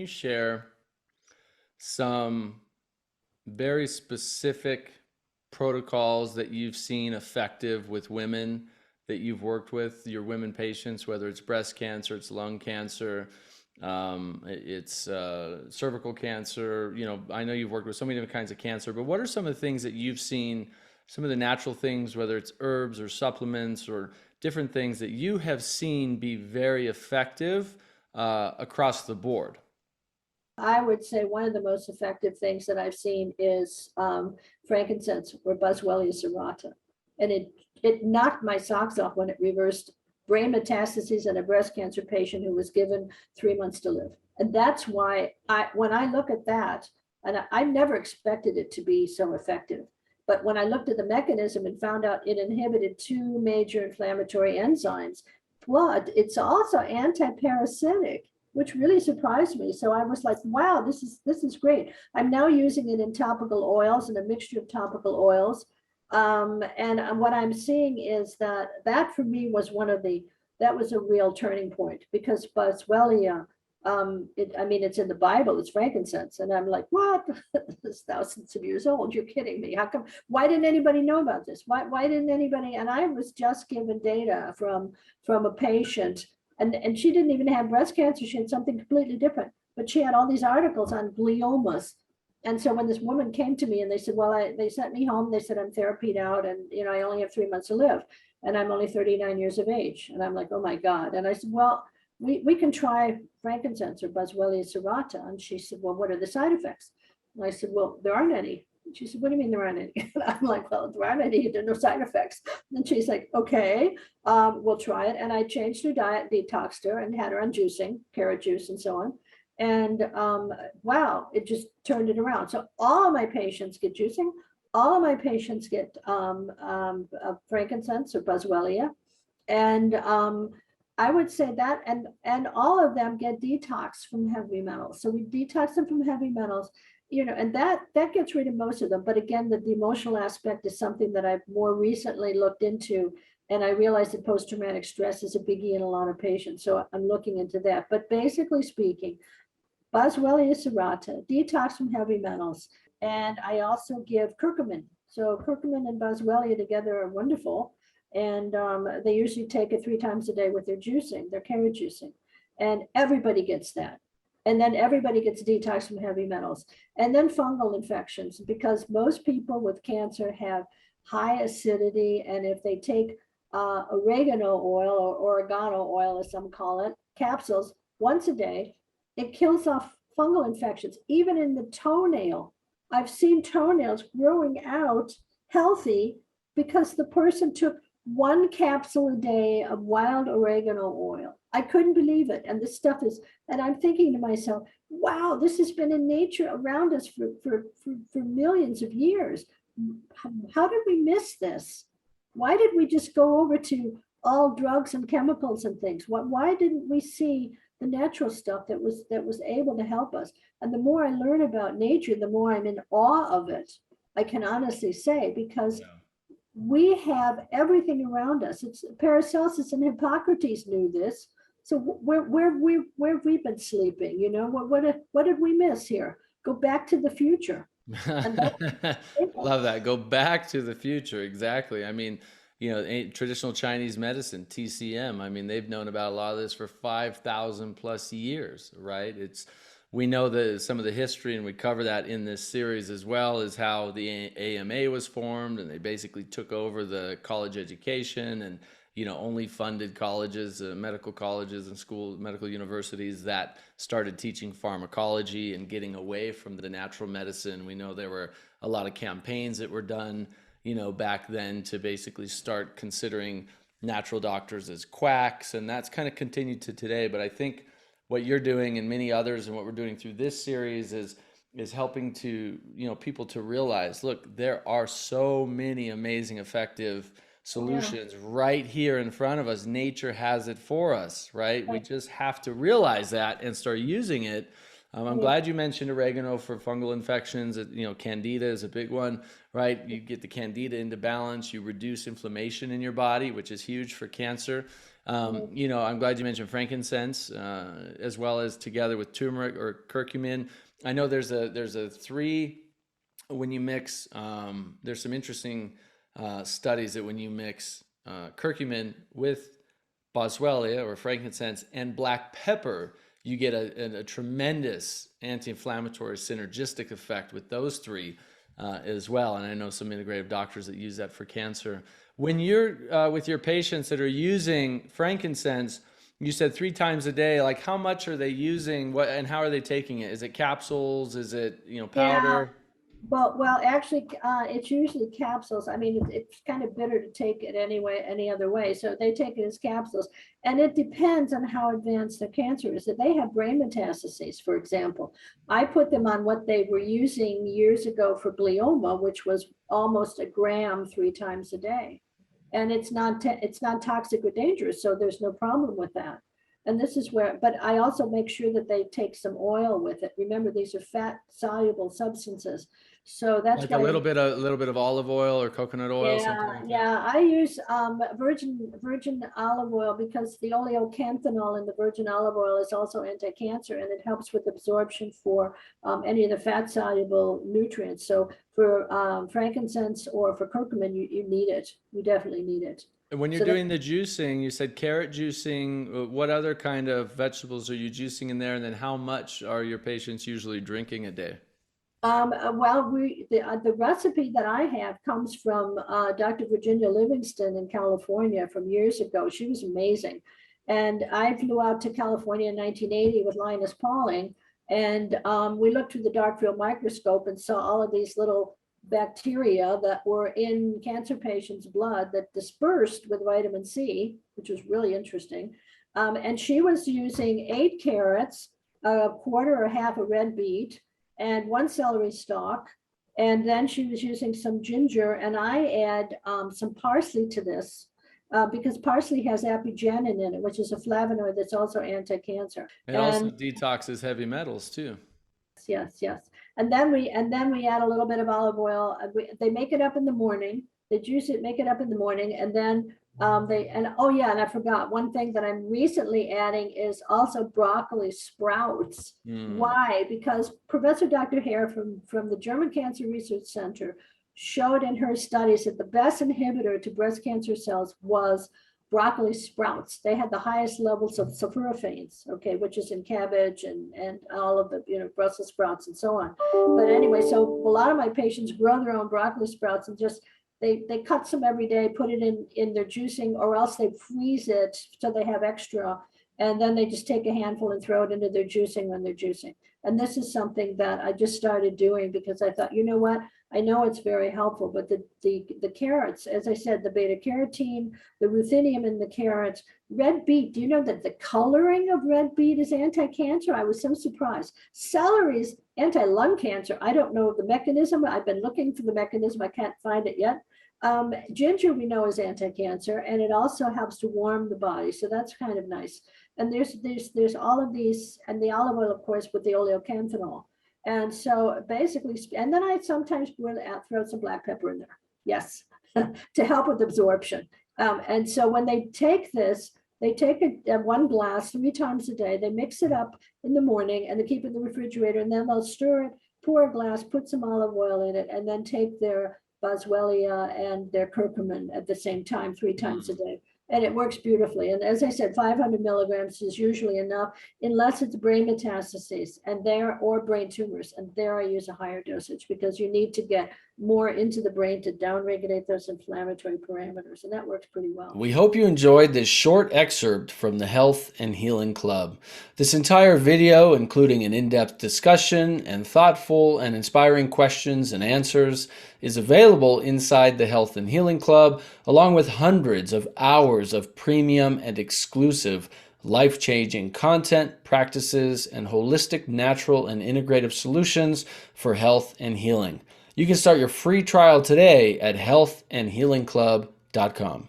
you share some very specific protocols that you've seen effective with women that you've worked with, your women patients, whether it's breast cancer, it's lung cancer, it's cervical cancer. I know you've worked with so many different kinds of cancer, but what are some of the things that you've seen, some of the natural things, whether it's herbs or supplements or different things that you have seen be very effective across the board? I would say one of the most effective things that I've seen is frankincense or Boswellia serrata. And it knocked my socks off when it reversed brain metastases in a breast cancer patient who was given 3 months to live. And that's why when I look at that, and I never expected it to be so effective. But when I looked at the mechanism and found out it inhibited two major inflammatory enzymes, blood, it's also anti-parasitic, which really surprised me. So I was like, wow, this is great. I'm now using it in topical oils and a mixture of topical oils. And what I'm seeing is that for me was that was a real turning point, because Boswellia, it's in the Bible, it's frankincense. And I'm like, what? It's thousands of years old. You're kidding me. How come? Why didn't anybody know about this? Why didn't anybody? And I was just given data from a patient, and she didn't even have breast cancer. She had something completely different, but she had all these articles on gliomas. And so when this woman came to me and they said, well, they sent me home, they said, I'm therapied out and, I only have 3 months to live and I'm only 39 years of age. And I'm like, oh my God. And I said, well, we can try frankincense or Boswellia serrata. And she said, well, what are the side effects? And I said, well, there aren't any. And she said, what do you mean there aren't any? And I'm like, well, there aren't any, there are no side effects. And she's like, okay, we'll try it. And I changed her diet, detoxed her, and had her on juicing, carrot juice and so on. And wow, it just turned it around. So all of my patients get juicing. All of my patients get frankincense or Boswellia. And I would say that, and all of them get detox from heavy metals. So we detox them from heavy metals, and that gets rid of most of them. But again, the emotional aspect is something that I've more recently looked into. And I realized that post-traumatic stress is a biggie in a lot of patients. So I'm looking into that. But basically speaking, Boswellia serrata, detox from heavy metals. And I also give curcumin. So curcumin and Boswellia together are wonderful. And they usually take it 3 times a day with their juicing, their carrot juicing. And everybody gets that. And then everybody gets detox from heavy metals. And then fungal infections, because most people with cancer have high acidity. And if they take oregano oil or oregano oil, as some call it, capsules once a day, it kills off fungal infections. Even in the toenail, I've seen toenails growing out healthy because the person took 1 capsule a day of wild oregano oil. I couldn't believe it. And this stuff is, and I'm thinking to myself, wow, this has been in nature around us for millions of years. How did we miss this? Why did we just go over to all drugs and chemicals and things? Why didn't we see the natural stuff that was able to help us? And the more I learn about nature, the more I'm in awe of it. I can honestly say, because we have everything around us. It's Paracelsus and Hippocrates knew this. So where have we been sleeping? What did we miss here? Go back to the future. Love that. Go back to the future. Exactly. I mean, traditional Chinese medicine, TCM, I mean, they've known about a lot of this for 5,000 plus years, right? We know that some of the history, and we cover that in this series as well, is how the AMA was formed, and they basically took over the college education and, only funded colleges, medical colleges and medical universities that started teaching pharmacology and getting away from the natural medicine. We know there were a lot of campaigns that were done back then to basically start considering natural doctors as quacks, and that's kind of continued to today. But I think what you're doing and many others and what we're doing through this series is helping to, people to realize, look, there are so many amazing, effective solutions right here in front of us. Nature has it for us, right? We just have to realize that and start using it. I'm glad you mentioned oregano for fungal infections. Candida is a big one, right? You get the candida into balance, you reduce inflammation in your body, which is huge for cancer. You know, I'm glad you mentioned frankincense, as well as together with turmeric or curcumin. I know there's a three when you mix. There's some interesting studies that when you mix curcumin with boswellia or frankincense and black pepper, you get a tremendous anti-inflammatory synergistic effect with those three as well. And I know some integrative doctors that use that for cancer. When you're with your patients that are using frankincense, you said 3 times a day. Like, how much are they using? What and how are they taking it? Is it capsules? Is it, you know, Yeah, powder? well, actually, it's usually capsules. I mean, it's kind of bitter to take it anyway, any other way. So they take it as capsules. And it depends on how advanced their cancer is. If they have brain metastases, for example, I put them on what they were using years ago for glioma, which was almost a gram 3 times a day. And it's not toxic or dangerous, so there's no problem with that. And this is where, but I also make sure that they take some oil with it. Remember, these are fat soluble substances. So that's Like a why, little bit of olive oil or coconut oil, something yeah, like that. yeah, I use virgin olive oil because the oleocanthanol in the virgin olive oil is also anti-cancer, and it helps with absorption for any of the fat soluble nutrients. So for frankincense or for curcumin, you need it. You definitely need it. And when you're So that doing the juicing, you said carrot juicing. What other kind of vegetables are you juicing in there? And then how much are your patients usually drinking a day? well, the recipe that I have comes from Dr. Virginia Livingston in California from years ago. She was amazing. And I flew out to California in 1980 with Linus Pauling, and we looked through the dark field microscope and saw all of these little bacteria that were in cancer patients' blood that dispersed with vitamin C, which was really interesting. And she was using 8 carrots, a quarter or half a red beet, and 1 celery stalk. And then she was using some ginger, and I add some parsley to this because parsley has apigenin in it, which is a flavonoid that's also anti-cancer. It also And detoxes heavy metals too. yes, yes. And then we add a little bit of olive oil. They make it up in the morning. They juice it, make it up in the morning, and then oh yeah, and I forgot one thing that I'm recently adding is also broccoli sprouts. Mm. Why? Because Professor Dr. Hare from the German Cancer Research Center showed in her studies that the best inhibitor to breast cancer cells was broccoli sprouts. They had the highest levels of sulforaphane, okay, which is in cabbage and all of the, Brussels sprouts and so on. But anyway, so a lot of my patients grow their own broccoli sprouts and just they cut some every day, put it in their juicing, or else they freeze it so they have extra, and then they just take a handful and throw it into their juicing when they're juicing. And this is something that I just started doing because I thought, you know what, I know it's very helpful, but the carrots, as I said, the beta carotene, the ruthenium in the carrots, red beet. Do you know that the coloring of red beet is anti-cancer? I was so surprised. Celery is anti-lung cancer. I don't know the mechanism. I've been looking for the mechanism. I can't find it yet. Ginger we know is anti-cancer, and it also helps to warm the body. So that's kind of nice. And there's all of these, and the olive oil, of course, with the oleocanthanol. And so basically, and then I sometimes throw some black pepper in there. Yes, to help with absorption. And so when they take this, they take 1 glass 3 times a day. They mix it up in the morning and they keep it in the refrigerator, and then they'll stir it, pour a glass, put some olive oil in it, and then take their boswellia and their curcumin at the same time, 3 times a Mm. day. And it works beautifully. And as I said, 500 milligrams is usually enough unless it's brain metastases or brain tumors. And there I use a higher dosage because you need to get more into the brain to downregulate those inflammatory parameters. And that works pretty well. We hope you enjoyed this short excerpt from the Health and Healing Club. This entire video, including an in-depth discussion and thoughtful and inspiring questions and answers, is available inside the Health and Healing Club, along with hundreds of hours of premium and exclusive life-changing content, practices, and holistic, natural, and integrative solutions for health and healing. You can start your free trial today at healthandhealingclub.com.